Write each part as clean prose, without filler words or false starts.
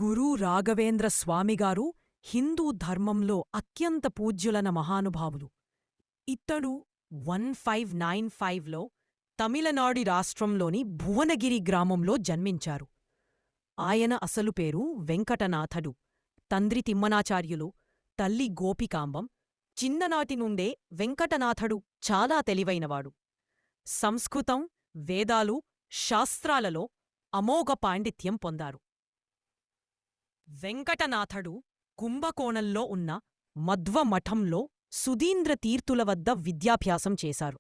గురు రాఘవేంద్ర స్వామిగారు హిందూ ధర్మంలో అత్యంత పూజ్యులన మహానుభావులు. ఇత్తడు 1595లో తమిళనాడు రాష్ట్రంలోని భువనగిరి గ్రామంలో జన్మించారు. ఆయన అసలు పేరు వెంకటనాథడు. తండ్రి తిమ్మనాచార్యులు, తల్లి గోపికాంబం. చిన్ననాటి నుండే వెంకటనాథడు చాలా తెలివైనవాడు. సంస్కృతం, వేదాలు, శాస్త్రాలలో అమోఘ పాండిత్యం పొందారు. వెంకటనాథడు కుంభకోణంలో ఉన్న మధ్వ మఠంలో సుధీంద్ర తీర్థుల వద్ద విద్యాభ్యాసం చేశారు.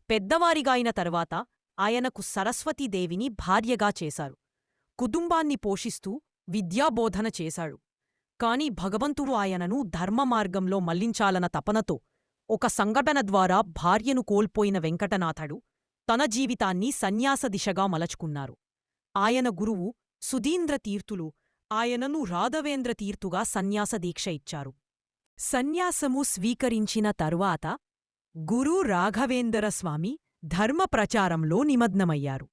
పెద్దవారిగాయిన తర్వాత ఆయనకు సరస్వతీదేవిని భార్యగా చేశారు. కుటుంబాన్ని పోషిస్తూ విద్యాబోధన చేశాడు. కాని భగవంతుడు ఆయనను ధర్మమార్గంలో మళ్లించాలన్న తపనతో ఒక సంఘటన ద్వారా భార్యను కోల్పోయిన వెంకటనాథడు తన జీవితాన్ని సన్యాస దిశగా మలచుకున్నారు. ఆయన గురువు సుధీంద్ర తీర్థులు ఆయనను రాఘవేంద్ర తీర్థుగా సన్యాస దీక్ష ఇచ్చారు. సన్యాసము స్వీకరించిన తరువాత గురు రాఘవేంద్ర స్వామి ధర్మప్రచారంలో నిమగ్నమయ్యారు.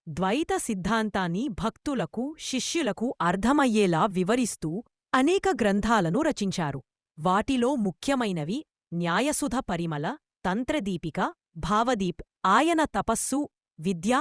ద్వైత సిద్ధాంతాన్ని భక్తులకు, శిష్యులకు అర్థమయ్యేలా వివరిస్తూ అనేక గ్రంథాలను రచించారు. వాటిలో ముఖ్యమైనవి న్యాయసుధ పరిమళ, తంత్రదీపిక, భావదీప్. ఆయన తపస్సు, విద్య,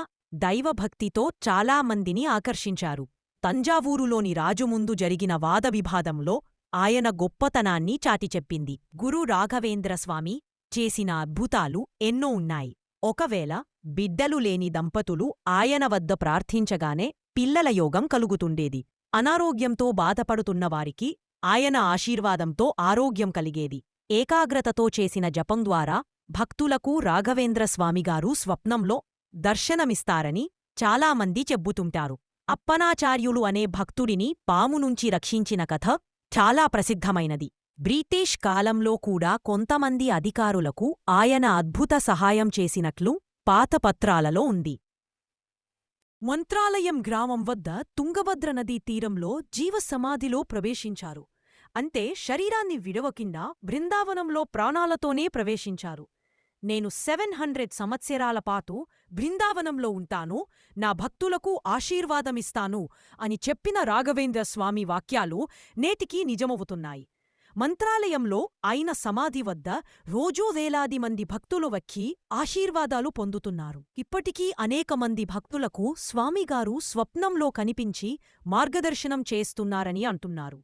దైవభక్తితో చాలామందిని ఆకర్షించారు. తంజావూరులోని రాజుముందు జరిగిన వాదవివాదంలో ఆయన గొప్పతనాన్ని చాటిచెప్పింది. గురు రాఘవేంద్రస్వామి చేసిన అద్భుతాలు ఎన్నో ఉన్నాయి. ఒకవేళ బిడ్డలు లేని దంపతులు ఆయన వద్ద ప్రార్థించగానే పిల్లల యోగం కలుగుతుండేది. అనారోగ్యంతో బాధపడుతున్నవారికి ఆయన ఆశీర్వాదంతో ఆరోగ్యం కలిగేది. ఏకాగ్రతతో చేసిన జపం ద్వారా భక్తులకు రాఘవేంద్రస్వామిగారు స్వప్నంలో దర్శనమిస్తారని చాలామంది చెబ్బుతుంటారు. అప్పనాచార్యులు అనే భక్తుడిని పామునుంచి రక్షించిన కథ చాలా ప్రసిద్ధమైనది. బ్రిటిష్ కాలంలో కూడా కొంతమంది అధికారులకు ఆయన అద్భుత సహాయం చేసినట్లు పాతపత్రాలలో ఉంది. మంత్రాలయం గ్రామం వద్ద తుంగభద్ర నదీ తీరంలో జీవసమాధిలో ప్రవేశించారు. అంటే శరీరాన్ని విడవకిండా బృందావనంలో ప్రాణాలతోనే ప్రవేశించారు. నేను 700 సంవత్సరాల పాటు బృందావనంలో ఉంటాను, నా భక్తులకు ఆశీర్వాదమిస్తాను అని చెప్పిన రాఘవేంద్రస్వామి వాక్యాలు నేటికీ నిజమవుతున్నాయి. మంత్రాలయంలో ఆయన సమాధి వద్ద రోజూ వేలాది మంది భక్తులు వచ్చి ఆశీర్వాదాలు పొందుతున్నారు. ఇప్పటికీ అనేక మంది భక్తులకు స్వామిగారు స్వప్నంలో కనిపించి మార్గదర్శనం చేస్తున్నారని అంటున్నారు.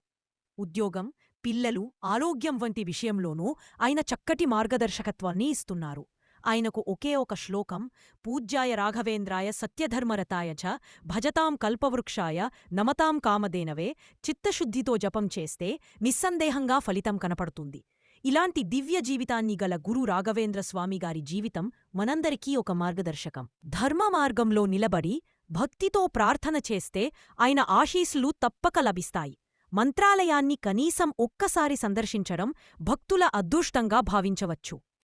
ఉద్యోగం, పిల్లలు, ఆరోగ్యం వంటి విషయంలోనూ ఆయన చక్కటి మార్గదర్శకత్వాన్ని ఇస్తున్నారు. ఆయనకు ఒకే ఒక శ్లోకం, పూజ్యాయ రాఘవేంద్రాయ సత్యధర్మరతాయ చ భజతాం కల్పవృక్షాయ నమతాం కామధేనవే చిత్తశుద్ధితో జపం చేస్తే నిస్సందేహంగా ఫలితం కనపడుతుంది. ఇలాంటి దివ్య జీవితాన్ని గల గురు రాఘవేంద్రస్వామిగారి జీవితం మనందరికీ ఒక మార్గదర్శకం. ధర్మ మార్గంలో నిలబడి భక్తితో ప్రార్థన చేస్తే ఆయన ఆశీస్సులు తప్పక లభిస్తాయి. మంత్రాలయాన్ని కనీసం ఒక్కసారి సందర్శించడం భక్తుల అదృష్టంగా భావించవచ్చు.